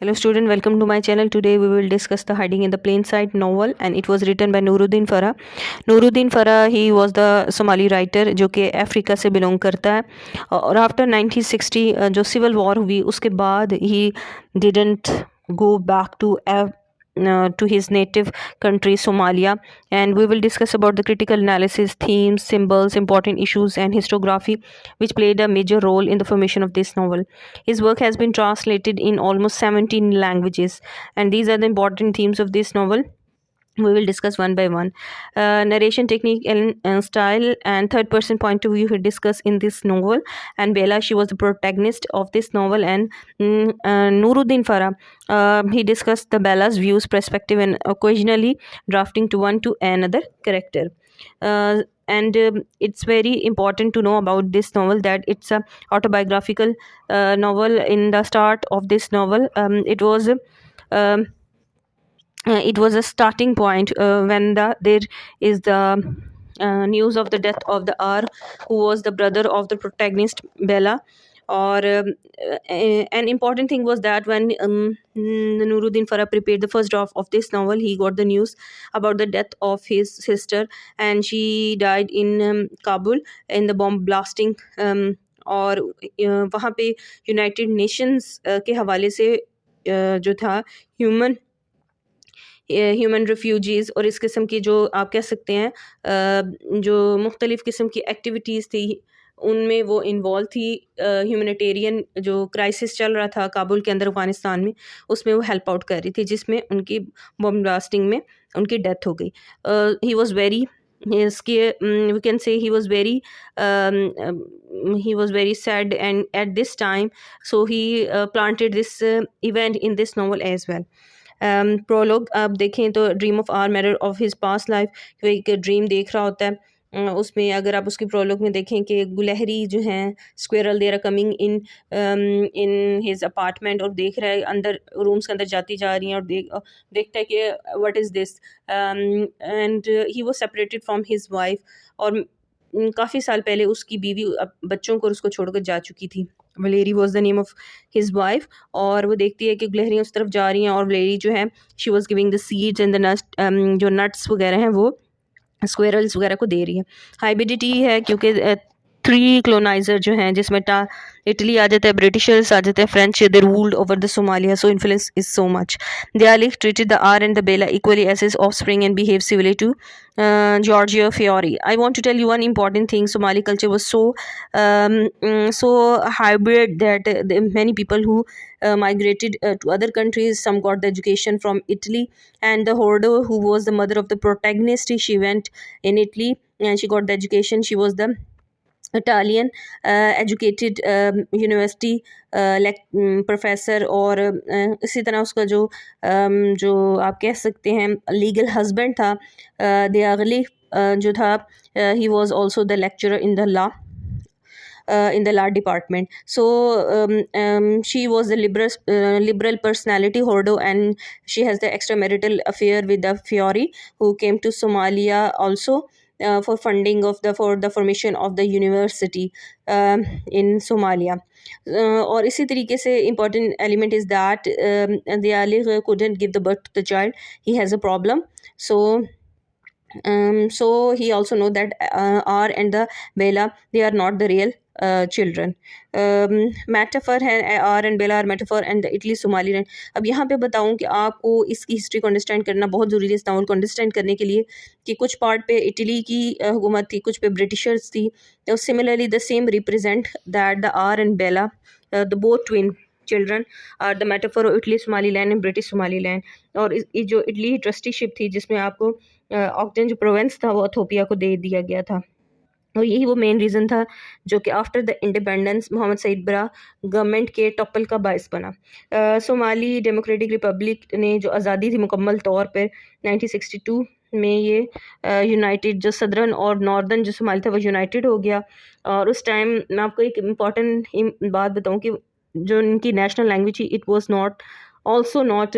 Hello student, welcome to my channel. Today we will discuss the Hiding in the Plain Sight novel and it was written by Nuruddin Farah. Nuruddin Farah, he was the Somali writer जो कि Africa से belong करता है और after 1960 जो civil war हुई उसके बाद he didn't go back to his native country Somalia, and we will discuss about the critical analysis, themes, symbols, important issues and historiography which played a major role in the formation of this novel. His work has been translated in almost 17 languages, and these are the important themes of this novel. We will discuss one by one. Narration technique and style and third person point of view he discussed in this novel. And Bella, she was the protagonist of this novel, and Nuruddin Farah, he discussed the Bella's views, perspective, and occasionally drafting to one to another character. And it's very important to know about this novel that it's a autobiographical novel. In the start of this novel, um, it was a starting point when there is the news of the death of the R, who was the brother of the protagonist Bella. Or an important thing was that when Nuruddin Farah prepared the first draft of this novel, he got the news about the death of his sister, and she died in Kabul in the bomb blasting. और वहाँ पे United Nations के हवाले से जो था human refugees और इस किस्म की जो आप कह सकते हैं जो मुख्तलिफ़ किस्म की एक्टिविटीज़ थी उनमें वो इन्वॉल्व थी। ह्यूमनिटेरियन जो क्राइसिस चल रहा था काबुल के अंदर अफ़गानिस्तान में, उसमें वो हेल्प आउट कर रही थी, जिसमें उनकी बम ब्लास्टिंग में उनकी डेथ हो गई। ही वॉज़ वेरी इसके we can say he was very sad, and at this time so he planted this event in this novel as well. Prologue आप देखें तो dream of R matter of his past life, वो एक dream देख रहा होता है। उसमें अगर आप उसकी प्रोलॉग में देखें कि गुलहरी जो हैं squirrel there are coming in his apartment, और देख रहा है अंदर रूम्स के अंदर जाती जा रही हैं और देखता है कि what is this, and he was separated from his wife, और काफ़ी साल पहले उसकी बीवी बच्चों को उसको छोड़कर जा चुकी थी। Valery was the name of his wife, और वो देखती है कि गुलहरियाँ उस तरफ जा रही हैं, और वलेरी जो है she was giving the seeds and the nuts, जो नट्स वगैरह हैं वो स्क्वेरल्स वगैरह को दे रही है। हाइब्रिडिटी है क्योंकि थ्री क्लोनाइजर जो हैं, जिसमें इटली आ जाता है, ब्रिटिशर्स आ जाते हैं, French, they ruled over the Somalia, so influence is so much. They are treated the R and the Bella equally as his offspring and behave civilly to Giorgio Fiore. I want to tell you one important thing. Somali culture was so hybrid that many people who migrated to other countries, some got the education from Italy, and the Hordo, who was the mother of the protagonist, she went in Italy and she got the education. She was the Italian educated university professor, और इसी तरह उसका जो आप कह सकते हैं legal husband था, दयागली जो था, he was also the lecturer in the law in the law department. So she was the liberal personality Hordo, and she has the extramarital affair with the Fiore, who came to Somalia also for funding of for the formation of the university in Somalia. और इसी तरीके से important element is that the Ali couldn't give the birth to the child. He has a problem. So he also know that R and the Bella, they are not the real children. Metaphor है, Aar and Bella are metaphor and Italy Somaliland. अब यहाँ पे बताऊँ कि आपको इसकी history को understand करना बहुत ज़रूरी है इस नावल को अंडरस्टैंड करने के लिए, कि कुछ पार्ट पे इटली की हुकूमत थी, कुछ पे ब्रिटिशर्स थी। तो similarly the same represent that the R and Bela, the both twin children are the metaphor of Italy Somaliland and British Somaliland. और जो इटली ट्रस्टीशिप थी, जिसमें आपको ऑक्टेन जो प्रोविंस था वो इथोपिया को दे दिया गया था, और यही वो मेन रीज़न था जो कि after the independence Mohammed Siad Barre government के टॉपल का बायस बना। सोमाली डेमोक्रेटिक रिपब्लिक ने जो आज़ादी थी मुकम्मल तौर पर 1962 में, ये यूनाइटेड जो सदर्न और नॉर्दर्न जो सोमाली था वो यूनाइटेड हो गया। और उस टाइम मैं आपको एक इम्पॉर्टेंट बात बताऊं कि जो इनकी नेशनल लैंग्वेज थी, it was not also not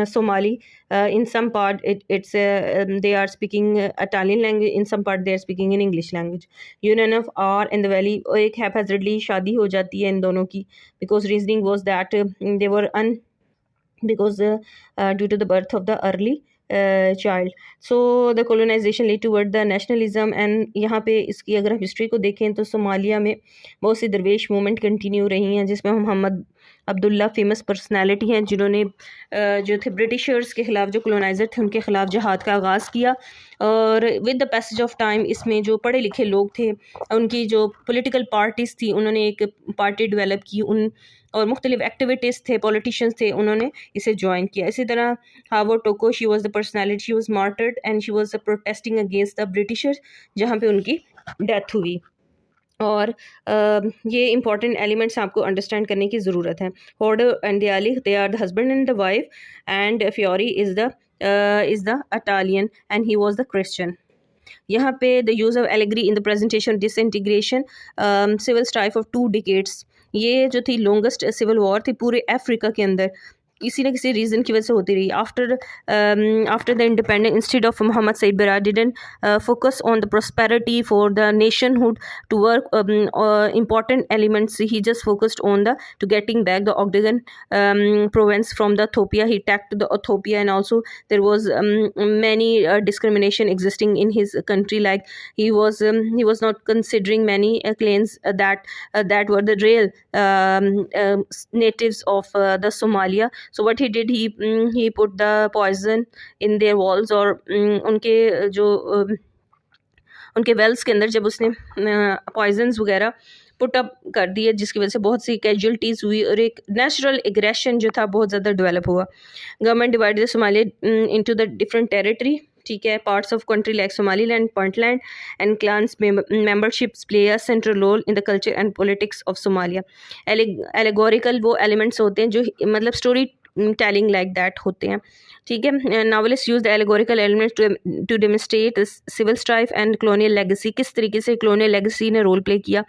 Somali. In some part they are speaking Italian language, in some part they are speaking in English language. Union of R and the Valley, एक haphazardly शादी हो जाती है इन दोनों की, because reasoning was that they were because due to the birth of the early child. So the colonization led toward the nationalism. And यहाँ पे इसकी अगर हम हिस्ट्री को देखें तो सोमालिया में बहुत सी दरवेश मूवमेंट कंटिन्यू रही हैं, जिसमें मोहम्मद अब्दुल्ला फेमस पर्सनालिटी हैं, जिन्होंने जो थे ब्रिटिशर्स के ख़िलाफ़, जो कॉलोनाइज़र थे उनके ख़िलाफ़ जहाद का आगाज़ किया। और with the passage of time इसमें जो पढ़े लिखे लोग थे, उनकी जो पॉलिटिकल पार्टीज़ थी, उन्होंने एक पार्टी डेवलप की, उन और मुख्तलिफ एक्टिविटीज़ थे, पॉलिटिशियंस थे, उन्होंने इसे ज्वाइन किया। इसी तरह हावो टोको, she was the personality, she was martyred and she was protesting against the Britishers, जहाँ पे उनकी डेथ हुई। और ये इंपॉर्टेंट एलिमेंट्स आपको अंडरस्टैंड करने की ज़रूरत है। Hordo and Dayali, they are the husband and the wife, and Fiore is the Italian and he was the Christian. यहाँ पे the use of allegory in the presentation disintegration, civil strife of 2 decades, ये जो थी longest civil war थी पूरे Africa के अंदर, किसी न किसी रीज़न की वजह से होती रही। After the independence, instead of Mohamed Siad Barre didn't focus on the prosperity for the nationhood to work important elements, he just focused on the to getting back the Ogdegan province from the Ethiopia. He attacked the Ethiopia, and also there was many discrimination existing in his country, like he was not considering many claims that were the real natives of the Somalia. So what he did, he put the poison in their walls, और उनके जो उनके Wales के अंदर जब उसने poisons वगैरह put up कर दिए, जिसकी वजह से बहुत सी कैजुअलिटीज़ हुई और एक नेचुरल एग्रेशन जो था बहुत ज़्यादा डेवलप हुआ। Government divided Somalia into the different territory, ठीक है, parts of country like Somaliland, Puntland and clans memberships play a central role in the culture and politics of Somalia. Allegorical वो elements होते हैं जो मतलब स्टोरी टेलिंग लाइक दैट होते हैं, ठीक है। Novelist use the allegorical elements to demonstrate civil strife and colonial legacy, किस तरीके से कॉलोनियल लेगेसी ने रोल प्ले किया।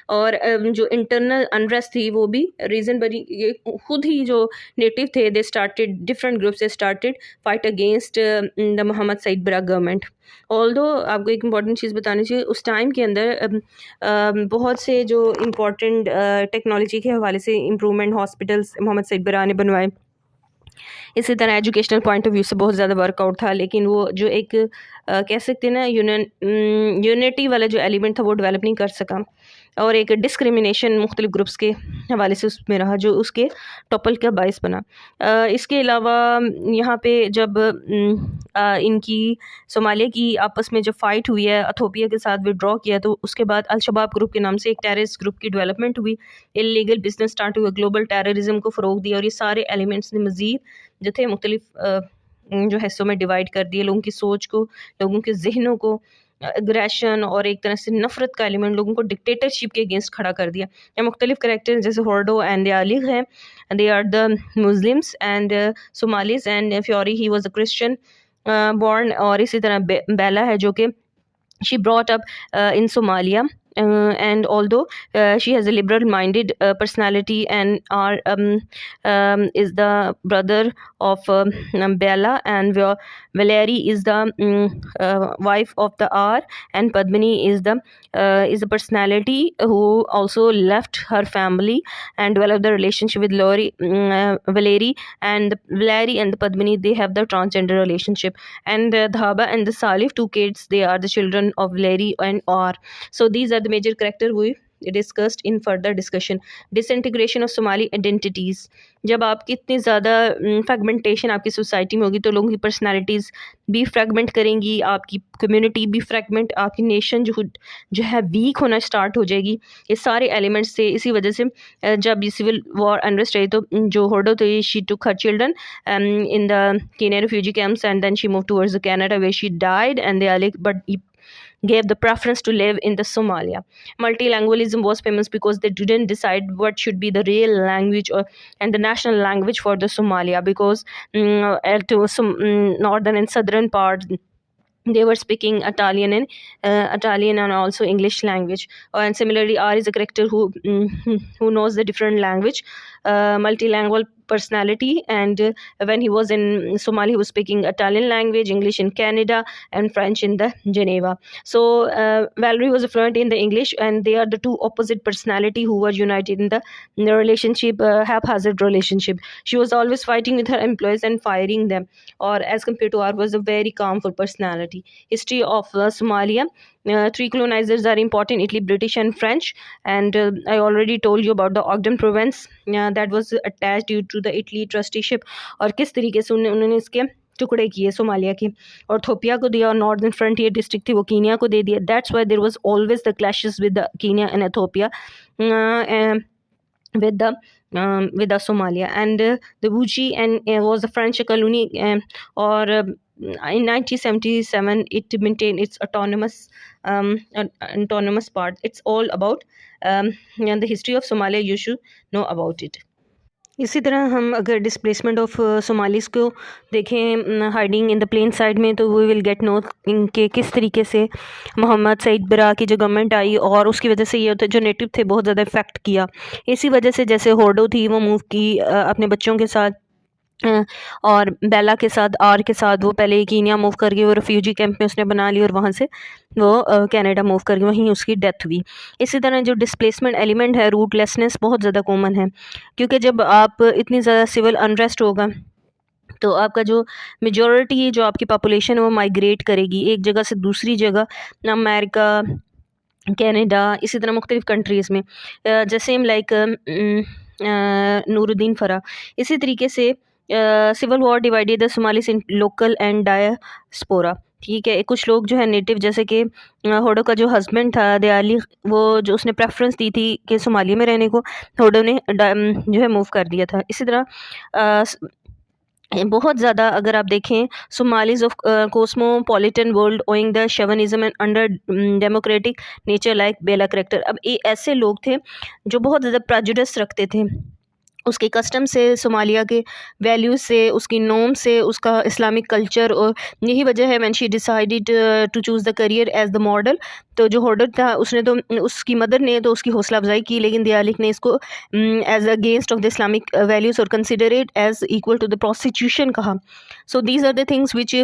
और जो इंटरनल अनरेस्ट थी वो भी रीज़न बनी, ये खुद ही जो नेटिव थे दे स्टार्टेड, डिफरेंट ग्रुप से started fight against the Mohammed Siad Barre government. Although आपको एक इम्पॉर्टेंट चीज़ बतानी चाहिए, उस टाइम के अंदर बहुत से जो इम्पॉर्टेंट टेक्नोलॉजी के हवाले से इम्प्रूवमेंट हॉस्पिटल्स मोहम्मद सईद बरा ने बनवाए। इसी तरह एजुकेशनल पॉइंट ऑफ व्यू से बहुत ज़्यादा वर्कआउट था, लेकिन वो जो एक कह सकते हैं ना यूनिटी वाला जो एलिमेंट था वो डेवलप नहीं कर सका, और एक डिस्क्रिमिनेशन मुख्तलिफ ग्रुप्स के हवाले से उसमें रहा, जो उसके टॉपल का बायस बना। इसके अलावा यहाँ पे जब इनकी सोमालिया की आपस में जब फाइट हुई है, इथियोपिया के साथ विड्रॉ किया, तो उसके बाद अल शबाब ग्रुप के नाम से एक टेररिस्ट ग्रुप की डेवलपमेंट हुई, इलीगल बिजनेस स्टार्ट हुआ, ग्लोबल टेररिज्म को फ़रोग दिया, और ये सारे एलिमेंट्स ने मज़ीद जो थे मुख्तलिफ जो हिस्सों में डिवाइड कर दिए, लोगों की सोच को, लोगों के जहनों को, अग्रेशन और एक तरह से नफ़रत का एलिमेंट, लोगों को डिक्टेटरशिप के अगेंस्ट खड़ा कर दिया। या मुख्तलिफ करेक्टर जैसे हॉर्डो एंड दयालिग हैं, they are the Muslims and Somalis, and Fiore he was a Christian born, और इसी तरह बेला है जो कि she brought up in Somalia, and although she has a liberal minded personality, and is the brother of Bella, and Valerie is the wife of the R, and Padmini is the personality who also left her family and developed the relationship with Valerie, and Valerie and the Padmini, they have the transgender relationship, and Dhaba and the Salif, 2 kids, they are the children of Larry and R. So these are the major character we discussed in further discussion. Disintegration of Somali identities, जब आपकी इतनी ज़्यादा fragmentation आपकी society में होगी तो लोगों की पर्सनालिटीज़ भी फ्रेगमेंट करेंगी, आपकी कम्युनिटी भी फ्रेगमेंट, आपकी नेशन जो है वीक होना स्टार्ट हो जाएगी। ये सारे एलिमेंट्स से, इसी वजह से जब ये सिविल वॉर अनरेस्ट रही तो जो होडो थे, she took her children in the Kenya refugee camps, and then she moved towards the Canada where she died, and they are like, but gave the preference to live in the Somalia. Multilingualism was famous because they didn't decide what should be the real language and the national language for the Somalia, because to some northern and southern part they were speaking Italian and also English language. And similarly, R is a character who knows the different language multilingual personality, and when he was in Somalia, he was speaking Italian language, English in Canada, and French in the Geneva. So Valerie was fluent in the English, and they are the two opposite personality who were united in the relationship, haphazard relationship. She was always fighting with her employees and firing them, or as compared to her, was a very calmful personality. History of Somalia. Three colonizers are important: Italy, British, and French. And I already told you about the Ogden province that was attached due to the Italy trusteeship, और किस तरीके से उन्होंने इसके टुकड़े किए Somalia के, और थोपिया को दिया, और नॉर्दर्न फ्रंटियर डिस्ट्रिक्ट थी वो कीनिया को दे दिया. That's why there was always the clashes with the Kenya and Ethiopia with the Somalia. And the Wuji and was a French colony, or in 1977 it maintained its autonomous part. It's all about and the history of Somalia. You should know about it. इसी तरह हम अगर displacement of Somalis को देखें hiding in the plain side में, तो we will get no कि किस तरीके से मोहम्मद सईद बरा की जो गवर्नमेंट आई, और उसकी वजह से ये होता है जो नेटिव थे बहुत ज़्यादा इफेक्ट किया. इसी वजह से जैसे होडो थी वो मूव की अपने बच्चों के साथ, और बेला के साथ, आर के साथ, वो पहले कीनिया मूव कर गई, वो रेफ्यूजी कैंप में उसने बना ली, और वहाँ से वो कनाडा मूव कर गई, वहीं उसकी डेथ हुई. इसी तरह जो डिस्प्लेसमेंट एलिमेंट है, रूटलेसनेस, बहुत ज़्यादा कॉमन है, क्योंकि जब आप इतनी ज़्यादा सिविल अनरेस्ट होगा तो आपका जो मेजॉरिटी जो आपकी पॉपुलेशन है वो माइग्रेट करेगी एक जगह से दूसरी जगह, अमेरिका, कनाडा, इसी तरह मुख्तलिफ़ कंट्रीज़ में. जैसे लाइक नूरुद्दीन फरा. इसी तरीके से civil war divided the Somalis in local and diaspora. ठीक है, कुछ लोग जो है नेटिव, जैसे कि होडो का जो हस्बैंड था दयाली, वो जो उसने प्रेफरेंस दी थी कि सोमालिया में रहने को, होडो ने जो है मूव कर दिया था. इसी तरह बहुत ज़्यादा अगर आप देखें Somalis of cosmopolitan world owing the chauvinism and under democratic nature like Bella character. अब ये ऐसे लोग थे जो बहुत ज़्यादा प्रेजुडिस रखते थे उसके कस्टम से, सोमालिया के वैल्यूज़ से, उसकी नॉर्म से, उसका इस्लामिक कल्चर, और यही वजह है when she decided to choose the career as the model. तो जो होडर था उसने तो, उसकी मदर ने तो उसकी हौसला अफजाई की, लेकिन दयालिक ने इसको as against of the Islamic values और consider it as equal to the prostitution कहा. So these are the things which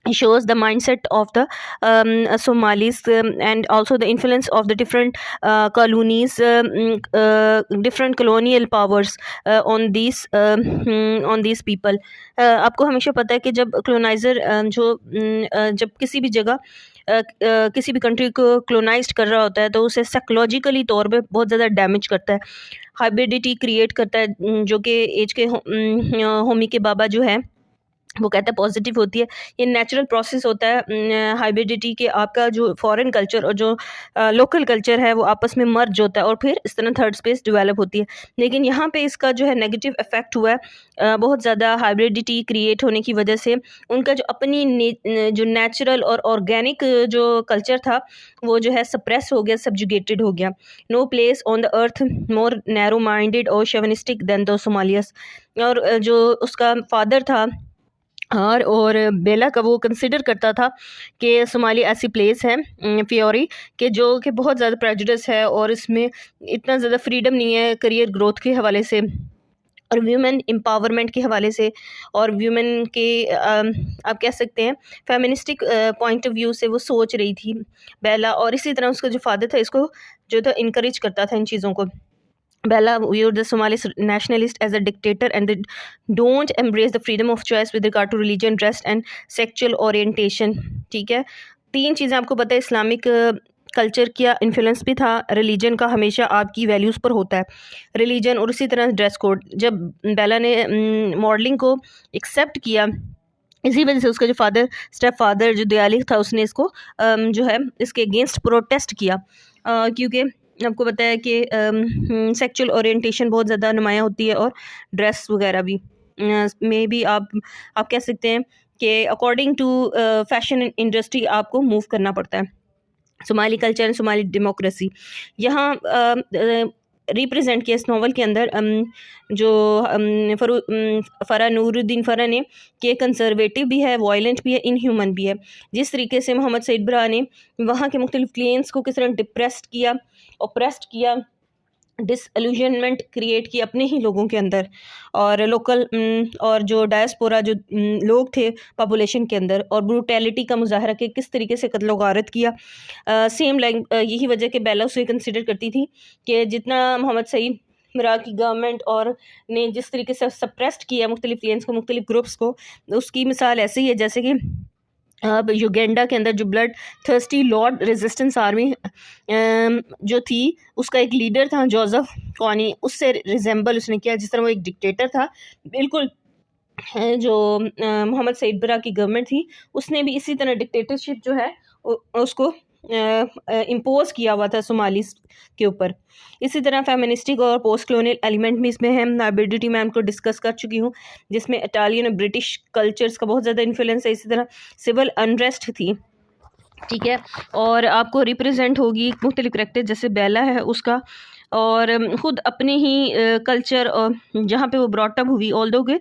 shows the mindset of the Somalis, and also the influence of the different colonies, different colonial powers on these people. आपको हमेशा पता है कि जब colonizer जब किसी भी जगह किसी भी कंट्री को क्लोनाइज्ड कर रहा होता है तो उसे साइकोलॉजिकली तौर पे बहुत ज़्यादा डैमेज करता है, हाइब्रिडिटी क्रिएट करता है, जो कि एज के होमी के बाबा जो है वो कहता है पॉजिटिव होती है. ये नेचुरल प्रोसेस होता है हाइब्रिडिटी के, आपका जो फॉरेन कल्चर और जो लोकल कल्चर है वो आपस में मर्ज होता है और फिर इस तरह थर्ड स्पेस डेवलप होती है. लेकिन यहाँ पे इसका जो है नेगेटिव इफेक्ट हुआ है बहुत ज़्यादा हाइब्रिडिटी क्रिएट होने की वजह से. उनका जो अपनी जो नेचुरल और ऑर्गेनिक जो कल्चर था वो जो है सप्रेस हो गया, सब्जुगेटेड हो गया. No place on the earth more narrow minded और शेवनिस्टिक देन द सोमालियस. और जो उसका फादर था और बेला का, वो कंसिडर करता था कि सोमाली ऐसी प्लेस है फियोरी के जो कि बहुत ज़्यादा प्रेजुडिस है और इसमें इतना ज़्यादा फ्रीडम नहीं है करियर ग्रोथ के हवाले से और व्यूमेन एम्पावरमेंट के हवाले से, और व्यूमेन के आप कह सकते हैं फेमिनिस्टिक पॉइंट ऑफ व्यू से वो सोच रही थी बेला. और इसी तरह उसका जो फादर था इसको जो था इनकरेज करता था इन चीज़ों को. Bella viewed the Somali nationalist as a dictator and they don't embrace the freedom of choice with regard to religion, dress and sexual orientation. ठीक है, तीन चीज़ें आपको पता है. इस्लामिक कल्चर का इन्फ्लुएंस भी था, रिलीजन का हमेशा आपकी वैल्यूज़ पर होता है, रिलीजन, और इसी तरह ड्रेस कोड. जब बेला ने मॉडलिंग को एक्सेप्ट किया, इसी वजह से उसका जो फादर, स्टेप फादर जो दयाली था, उसने इसको जो है इसके अगेंस्ट प्रोटेस्ट किया, क्योंकि आपको पता है कि सेक्सुअल ओरिएंटेशन बहुत ज़्यादा नुमायाँ होती है और ड्रेस वगैरह भी मे बी आप कह सकते हैं कि अकॉर्डिंग टू फैशन इंडस्ट्री आपको मूव करना पड़ता है. Somali culture and Somali democracy यहाँ रिप्रेजेंट किया इस नावल के अंदर जो फ़रा नूरुद्दीन फ़रा ने कि कंजर्वेटिव भी है, वायलेंट भी है, इनह्यूमन भी है. जिस तरीके से मोहम्मद सईद बरा ने वहाँ के मुख्तलिफ क्लेम्स को किस तरह डिप्रेस्ड किया, ओप्रेस्ड किया, डिसइल्यूजनमेंट क्रिएट की अपने ही लोगों के अंदर, और लोकल और जो डायस्पोरा जो लोग थे पॉपुलेशन के अंदर, और ब्रूटैलिटी का मुजाहरा कि किस तरीके से कत्ल गारत किया। सेम लाइक यही वजह कि बेला उसे कंसिडर करती थी कि जितना मोहम्मद सईद मिरार की गवर्नमेंट और ने जिस तरीके से सप्रेस्ड किया मुख्तलिफ क्लियंट्स को, मुख्तलिफ ग्रुप्स को, उसकी मिसाल ऐसे ही है जैसे कि अब युगेंडा के अंदर जो blood thirsty Lord resistance army जो थी, उसका एक लीडर था जोसेफ कॉनी, उससे रिजेंबल उसने किया, जिस तरह वो एक डिक्टेटर था बिल्कुल। जो मोहम्मद सईद बरा की गवर्नमेंट थी, उसने भी इसी तरह डिक्टेटरशिप जो है उसको इम्पोज किया हुआ था सोमालीस के ऊपर। इसी तरह फेमिनिस्टिक और पोस्ट कलोनियल एलिमेंट भी इसमें है। नाबिडिटी मैं आपको डिस्कस कर चुकी हूँ, जिसमें इटालियन और ब्रिटिश कल्चर्स का बहुत ज़्यादा इन्फ्लुएंस है। इसी तरह सिविल अनरेस्ट थी, ठीक है, और आपको रिप्रेजेंट होगी मुख्तलिफ करैक्टर जैसे बेला है उसका, और ख़ुद अपने ही कल्चर जहाँ पे वो ब्रॉटअप हुई, ऑल्दो के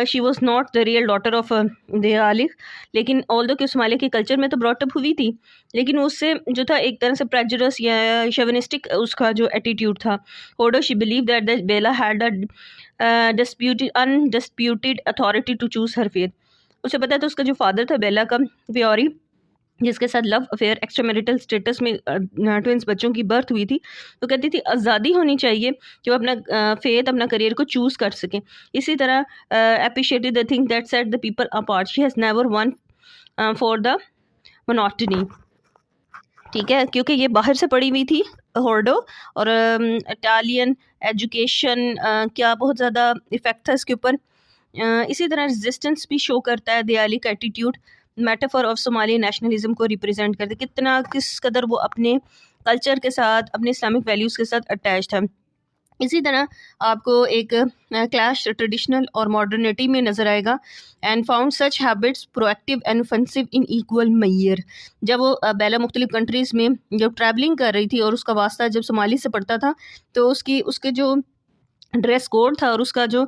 she was not the real daughter of Dayalik, लेकिन ऑल्दो के सोमालिया के कल्चर में तो ब्रॉटअप हुई थी, लेकिन उससे जो था एक तरह से प्रेजुडिस या शेविनिस्टिक उसका जो एटीट्यूड था। Although she believe that the Bela had a undisputed authority to choose her faith. उसे पता था उसका जो फादर था बेला का प्योरी, जिसके साथ love affair extra marital status में ट्विंस बच्चों की बर्थ हुई थी, तो कहती थी आज़ादी होनी चाहिए कि वो अपना फेथ, अपना करियर को चूज़ कर सकें। इसी तरह appreciated the thing that set the people apart, she has never won for the monotony, ठीक है, क्योंकि ये बाहर से पढ़ी हुई थी हॉर्डो, और इटालियन एजुकेशन क्या बहुत ज़्यादा इफ़ेक्ट था इसके ऊपर। इसी तरह रेजिस्टेंस भी शो करता है दयाली का attitude, metaphor of Somali nationalism को रिप्रेजेंट करते, कितना किस कदर वो अपने कल्चर के साथ, अपने इस्लामिक वैल्यूज़ के साथ अटैच था। इसी तरह आपको एक क्लैश ट्रेडिशनल और मॉडर्निटी में नज़र आएगा। And found such habits proactive and offensive in equal manner. जब वो बेला मुख्तलिफ कंट्रीज़ में जब ट्रैवलिंग कर रही थी और उसका वास्ता जब सोमाली से पड़ता था, तो उसके जो ड्रेस कोड था और उसका जो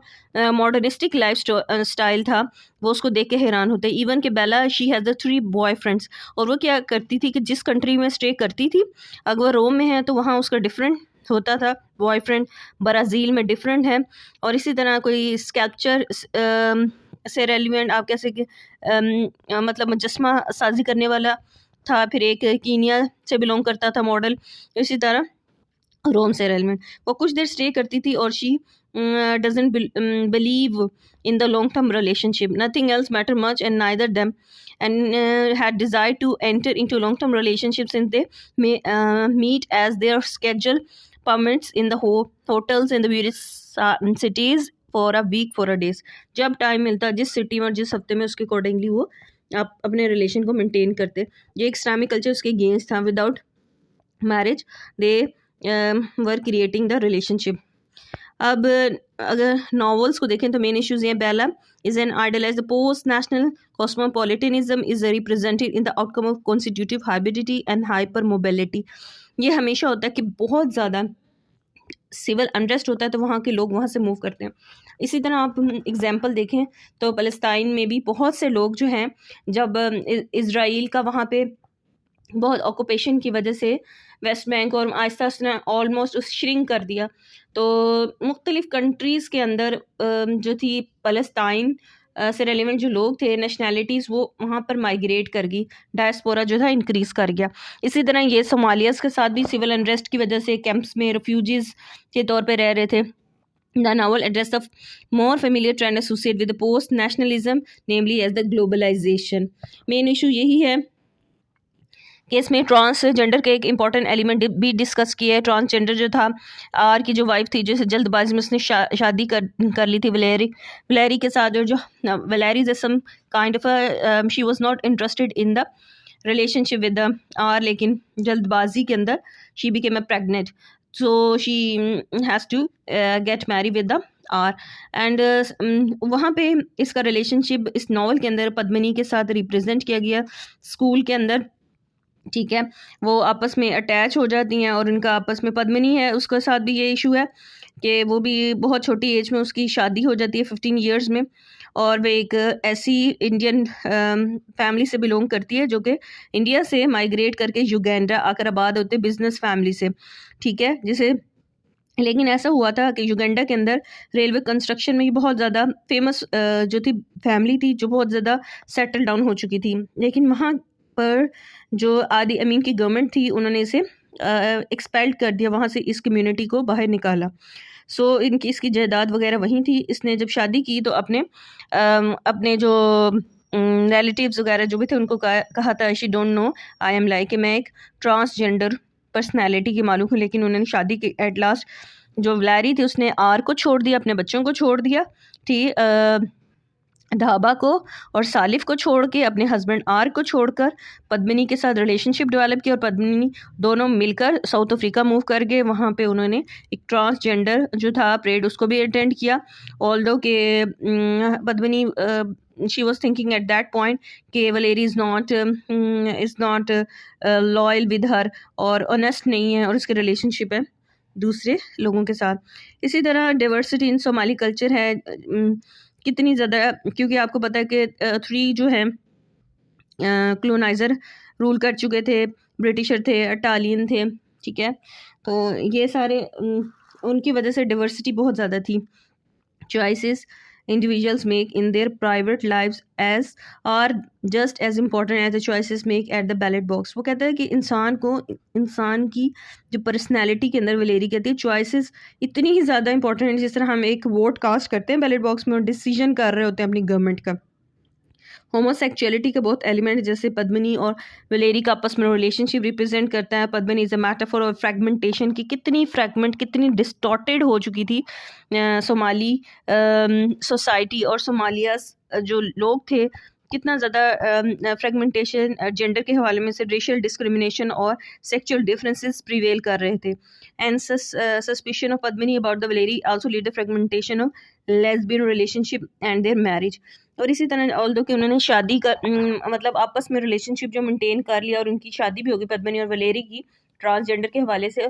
मॉडर्निस्टिक लाइफ स्टाइल था, वो उसको देख के हैरान होते। इवन कि बेला शी हैज़ द 3 बॉयफ्रेंड्स, और वो क्या करती थी कि जिस कंट्री में स्टे करती थी, अगर वो रोम में है तो वहाँ उसका डिफरेंट होता था बॉयफ्रेंड, ब्राज़ील में डिफरेंट है, और इसी तरह कोई स्कल्पचर से रेलिवेंट आप कैसे कि मतलब मुजस्मा साजी करने वाला था, फिर एक कीनिया से बिलोंग करता था मॉडल, इसी तरह रोम से रेलिवेंट। वो कुछ देर स्टे करती थी, और she doesn't believe in the long term relationship, nothing else matter much and neither them, and had desire to enter into long term relationships since they may meet as their schedule permits in the hotels in the various cities for a week for a days। जब time मिलता जिस city में और जिस हफ्ते में उसके accordingly वो आप अपने रिलेशन को मेंटेन करते। ये इस्लामिक कल्चर उसके अगेंस्ट था। Without marriage they were creating the relationship. अब अगर नॉवेल्स को देखें तो मेन इश्यूज ये, Bella is an idealise, the post national cosmopolitanism is represented in the outcome of constitutive hybridity and hyper mobility. ये हमेशा होता है कि बहुत ज़्यादा सिविल अनरेस्ट होता है तो वहाँ के लोग वहाँ से मूव करते हैं। इसी तरह आप एग्जांपल देखें तो फ़लस्तीन में भी बहुत से लोग जो हैं, जब इज़राइल का वहाँ पे बहुत ऑक्यूपेशन की वजह से वेस्ट बैंक और आहिस्ता आहिस्ता ऑलमोस्ट श्रिंक कर दिया, तो मुख्तलिफ़ कंट्रीज़ के अंदर जो थी फ़लस्तीन से रेलिवेंट जो लोग थे, नेशनैलिटीज़, वो वहाँ पर माइग्रेट कर गई, डायस्पोरा जो था इंक्रीज़ कर गया। इसी तरह ये सोमालियास के साथ भी सिविल अनरेस्ट की वजह से कैंप्स में रेफ्यूजीज़ के तौर पर रह रहे थे। The novel addressed a more familiar trend associated with the post-nationalism, namely as the globalization। Main issue यही है कि इसमें ट्रांसजेंडर के एक इम्पॉर्टेंट एलिमेंट भी डिस्कस किया है। ट्रांसजेंडर जो था, आर की जो वाइफ थी, जैसे जल्दबाजी में उसने शादी कर ली थी वलेरी के साथ, और जो Valerie is some kind of she was not interested in the relationship with the R, लेकिन जल्दबाजी के अंदर she became a pregnant, so she has to get marry with the R. And वहाँ पे इसका रिलेशनशिप इस नावल के अंदर पद्मिनी के साथ रिप्रेजेंट किया गया स्कूल के अंदर, ठीक है। वो आपस में अटैच हो जाती हैं, और उनका आपस में पद्मिनी है उसके साथ भी ये इशू है कि वो भी बहुत छोटी एज में उसकी शादी हो जाती है 15 इयर्स में, और वे एक ऐसी इंडियन फैमिली से बिलोंग करती है जो कि इंडिया से माइग्रेट करके युगांडा आकर आबाद होते बिजनेस फैमिली से, ठीक है, जिसे लेकिन ऐसा हुआ था कि युगांडा के अंदर रेलवे कंस्ट्रक्शन में ये बहुत ज़्यादा फेमस जो थी फैमिली थी, जो बहुत ज़्यादा सेटल डाउन हो चुकी थी। लेकिन वहाँ पर जो आदि अमीन की गवर्नमेंट थी, उन्होंने इसे एक्सपेल्ड कर दिया, वहाँ से इस कम्युनिटी को बाहर निकाला। सो इनकी इसकी जायदाद वगैरह वहीं थी। इसने जब शादी की तो अपने जो रिलेटिव्स वगैरह जो भी थे उनको कहा था, she don't know I am like, मैं एक ट्रांसजेंडर पर्सनैलिटी की मालूम हूँ। लेकिन उन्होंने शादी की एट लास्ट, जो वैलेरी थी उसने आर को छोड़ दिया, अपने बच्चों को छोड़ दिया थी, धाबा को और सालिफ को छोड़ के, अपने हस्बैंड आर को छोड़कर पद्मिनी के साथ रिलेशनशिप डेवलप किया और पद्मिनी दोनों मिलकर साउथ अफ्रीका मूव कर गए। वहाँ पे उन्होंने एक ट्रांसजेंडर जो था परेड उसको भी अटेंड किया। ऑल्दो के Padmini she was thinking at that point कि Valerie is not loyal with her और ऑनेस्ट नहीं है और उसके रिलेशनशिप है दूसरे लोगों के साथ। इसी तरह डाइवर्सिटी इन सोमाली कल्चर है कितनी ज़्यादा, क्योंकि आपको पता है कि 3 जो हैं क्लोनाइज़र रूल कर चुके थे, ब्रिटिशर थे, इटालियन थे, ठीक है। तो ये सारे उनकी वजह से डाइवर्सिटी बहुत ज़्यादा थी। Choices individuals make in their private lives as are just as important as the choices make at the ballot box। वो कहता है कि इंसान की जो पर्सनैलिटी के अंदर, वलेरी कहती है, चॉइसेस इतनी ही ज़्यादा इंपॉर्टेंट है जिस तरह हम एक वोट कास्ट करते हैं बैलेट बॉक्स में और डिसीजन कर रहे होते हैं अपनी गवर्नमेंट का। होमोसेक्चुअलिटी के बहुत एलिमेंट, जैसे पद्मिनी और वलेरी का आपस में रिलेशनशिप रिप्रेजेंट करता है। Padmini is a मैटाफोर of fragmentation की, कितनी डिस्टॉर्टेड हो चुकी थी सोमाली सोसाइटी और सोमालिया जो लोग थे, कितना ज़्यादा फ्रेगमेंटेशन जेंडर के हवाले में से, रेशियल डिस्क्रिमिनेशन और सेक्चुअल डिफरेंसेस प्रिवेल कर रहे थे। And suspicion of Padmini about the Valery also lead the fragmentation of lesbian relationship and there marriage. और इसी तरह ऑल्दो कि उन्होंने शादी कर मतलब आपस में रिलेशनशिप जो मेंटेन कर लिया और उनकी शादी भी होगी पद्मिनी और वलेरी की ट्रांसजेंडर के हवाले से,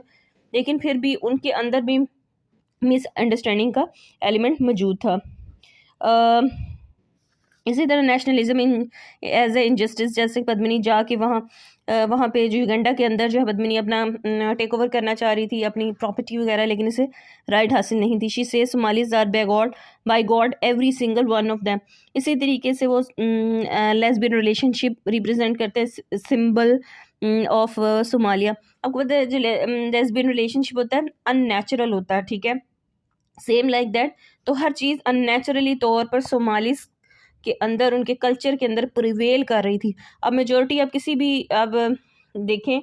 लेकिन फिर भी उनके अंदर भी मिसअंडरस्टैंडिंग का एलिमेंट मौजूद था। इसी तरह nationalism in as a injustice, जैसे पद्मिनी जाके वहाँ पे जो युगांडा के अंदर जो है पद्मिनी अपना टेक ओवर करना चाह रही थी अपनी प्रॉपर्टी वगैरह, लेकिन इसे राइट हासिल नहीं थी। She say Somalis are by God every single one of them. इसी तरीके से वो लेस्बियन रिलेशनशिप रिप्रेजेंट करते हैं, सिंबल ऑफ सोमालिया। आपको पता है जो लेस्बियन रिलेशनशिप होता है अननेचुरल होता है, ठीक है, सेम लाइक दैट। तो हर चीज़ अननेचुरली तौर पर सोमालिस के अंदर, उनके कल्चर के अंदर प्रिवेल कर रही थी। अब मेजोरिटी आप किसी भी अब देखें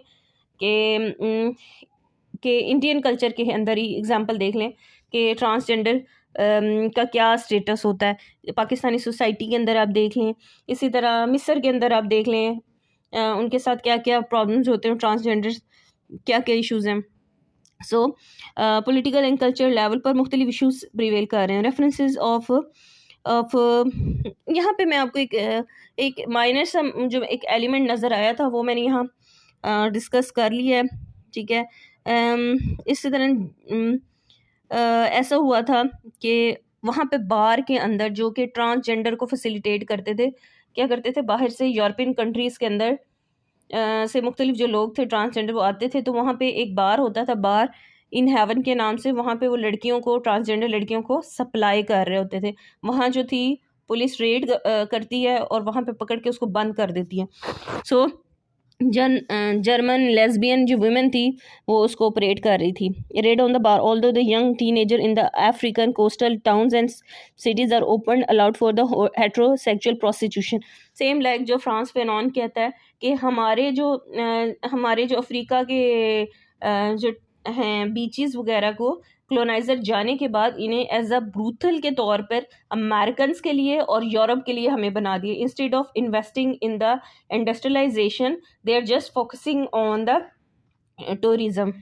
कि इंडियन कल्चर के अंदर ही एग्जांपल देख लें कि ट्रांसजेंडर का क्या स्टेटस होता है, पाकिस्तानी सोसाइटी के अंदर आप देख लें, इसी तरह मिस्र के अंदर आप देख लें उनके साथ क्या क्या प्रॉब्लम्स होते हैं, ट्रांसजेंडर क्या क्या इश्यूज़ हैं। सो पॉलिटिकल एंड कल्चर लेवल पर मुख्तलिफ इशूज़ प्रिवेल कर रहे हैं। रेफरेंसेस ऑफ यहाँ पे मैं आपको एक माइनर सा जो एक एलिमेंट नज़र आया था वो मैंने यहाँ डिस्कस कर लिया है, ठीक है। इसी तरह ऐसा हुआ था कि वहाँ पे बार के अंदर जो कि ट्रांसजेंडर को फैसिलिटेट करते थे, क्या करते थे, बाहर से यूरोपियन कंट्रीज़ के अंदर से मुख्तलिफ जो लोग थे ट्रांसजेंडर वो आते थे, तो वहाँ पे एक बार होता था, बार इन हेवन के नाम से। वहाँ पे वो लड़कियों को, ट्रांसजेंडर लड़कियों को सप्लाई कर रहे होते थे। वहाँ जो थी पुलिस रेड करती है और वहाँ पे पकड़ के उसको बंद कर देती है। सो जर्मन लेस्बियन जो वुमेन थी वो उसको ऑपरेट कर रही थी। Red on the bar although the young teenager in the African coastal towns and cities are open allowed for the heterosexual prostitution. Same like जो फ्रांस फेनॉन कहता है कि हमारे जो अफ्रीका के जो हैं बीचेस वगैरह को क्लोनाइजर जाने के बाद इन्हें एज अ ब्रूथल के तौर पर अमेरिकन्स के लिए और यूरोप के लिए हमें बना दिए। Instead of investing in the industrialisation they are just focusing on the tourism.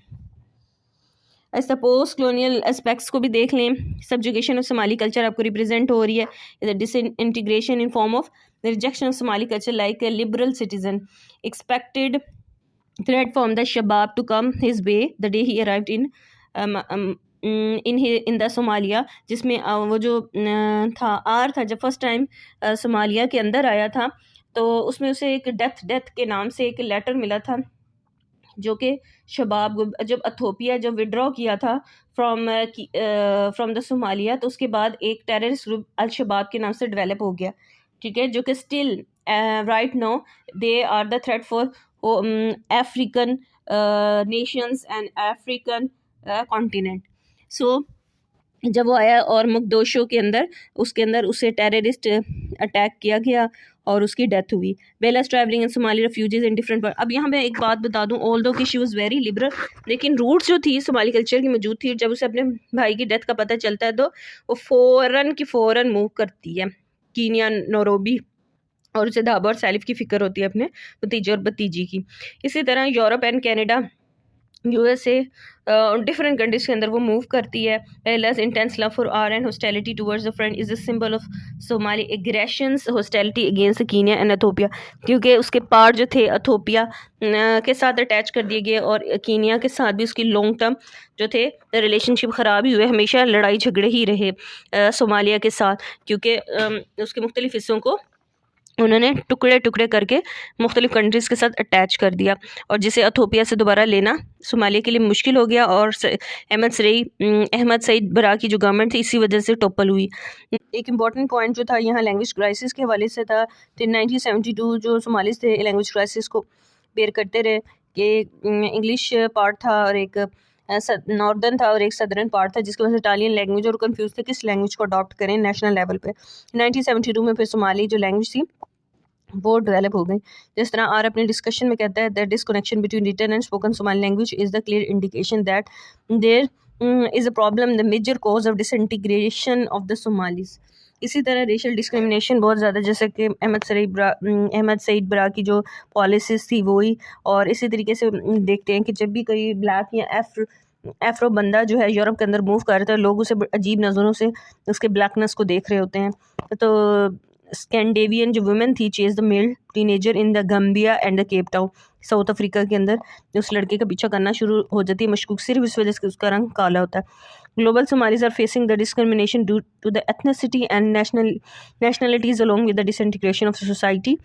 ऐसा पोस्ट कलोनियल एस्पेक्ट्स को भी देख लें। सब्जुगेशन ऑफ सोमाली कल्चर आपको रिप्रेजेंट हो रही है, disintegration in form of rejection of Somali culture like a liberal citizen expected threat from the Shabab to come his way the day he arrived in the Somalia, जिसमें वो जो था जब first time Somalia के अंदर आया था तो उसमें उसे एक डेथ के नाम से एक लेटर मिला था जो कि जब अथोपिया जब विड्रॉ किया था फ्रॉम द सोमालिया, तो उसके बाद एक टेररिस्ट ग्रुप अल शबाब के नाम से डेवलप हो गया, ठीक है, जो कि still right now they are the threat for African nations and African continent. So जब वो आया और मुकदोशो के अंदर उसके अंदर उसे टेररिस्ट अटैक किया गया और उसकी डेथ हुई। Bella's travelling in Somali refugees in different. अब यहाँ मैं एक बात बता दूँ, ऑल दो कि शी वॉज वेरी लिबरल, लेकिन रूट्स जो थी सोमाली कल्चर की मौजूद थी। जब उसे अपने भाई की डेथ का पता चलता है तो वो फ़ौरन मूव करती है कीनिया नैरोबी, और उसे धाबा और सैलिफ की फ़िक्र होती है अपने भतीजे और भतीजी की। इसी तरह Europe and Canada, USA, different countries के अंदर वो मूव करती है। Bella's intense love for Aar and hostility towards the friend is the symbol of Somali aggressions hostility against Kenya and Ethiopia, क्योंकि उसके पार्ट जो थे एथोपिया के साथ अटैच कर दिए गए और कीनिया के साथ भी उसकी लॉन्ग टर्म जो थे रिलेशनशिप ख़राब ही हुए, हमेशा लड़ाई झगड़े ही रहे सोमालिया के साथ, क्योंकि उसके मुख्तलिफ हिस्सों को उन्होंने टुकड़े टुकड़े करके मुख्तलिफ कंट्रीज़ के साथ अटैच कर दिया, और जिसे अथोपिया से दोबारा लेना सोमालिया के लिए मुश्किल हो गया। और अहमद सईद बरा की जो गवर्नमेंट थी इसी वजह से टोपल हुई। एक इम्पॉर्टेंट पॉइंट जो था यहाँ लैंग्वेज क्राइसिस के हवाले से था। 1972 जो सोमालिस थे लैंग्वेज क्राइसिस को बेयर करते रहे कि इंग्लिश पार्ट था और एक नॉर्दर्न था और एक सदर्न पार्ट था, जिसकी वजह से इटालियन लैंग्वेज और कंफ्यूज थे किस लैंग्वेज को अडॉप्ट करें नेशनल लेवल पे। 1972 में फिर सोमाली जो लैंग्वेज थी वो डेवलप हो गई। जिस तरह आर अपने डिस्कशन में कहता है that disconnection between written and spoken Somali language is the clear indication that there is a problem, the major cause of disintegration of the Somalis. इसी तरह रेशल डिस्क्रिमिनेशन बहुत ज़्यादा, जैसे कि अहमद सईद बरा की जो पॉलिसीज़ थी वही, और इसी तरीके से देखते हैं कि जब भी कोई ब्लैक या एफ्रो बंदा जो है यूरोप के अंदर मूव कर रहा है, लोग उसे अजीब नज़रों से उसके ब्लैकनेस को देख रहे होते हैं। तो स्कैंडेवियन जो वुमेन थी chase the male teenager in the Gambia and the Cape Town, South Africa के अंदर उस लड़के का पीछा करना शुरू हो जाती है मशकूक, सिर्फ इस वजह से उसका रंग काला होता है। Global Somalis are facing the discrimination due to the ethnicity and nationalities along with the disintegration of society,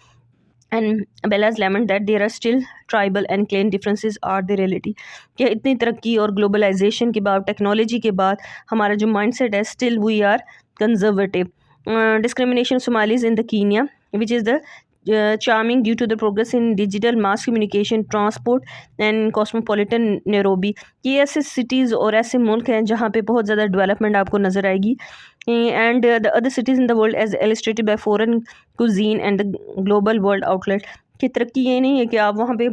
and Bella's lament that there are still tribal and clan differences are the reality। कि इतनी तरक्की और globalisation के बाद, technology के बाद, हमारा जो माइंडसेट है still we are conservative. Discrimination Somalis in the Kenya, which is the charming due to the progress in digital mass communication, transport and cosmopolitan Nairobi। ये ऐसे cities और ऐसे मुल्क हैं जहाँ पे बहुत ज़्यादा डेवलपमेंट आपको नज़र आएगी। and the other cities in the world as illustrated by foreign cuisine and the global world outlet। कि तरक्की ये नहीं है कि आप वहाँ पे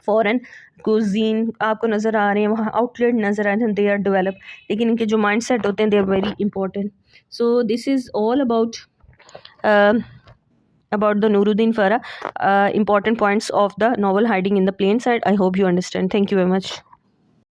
फॉरेन कुजीन आपको नज़र आ रहे हैं, वहाँ आउटलेट नज़र आ रहे हैं, दे आर डेवलप, लेकिन इनके जो माइंड सेट होते हैं they are very important. So this is all about the Nuruddin Farah important points of the novel Hiding in the Plain Sight. I hope you understand. Thank you very much.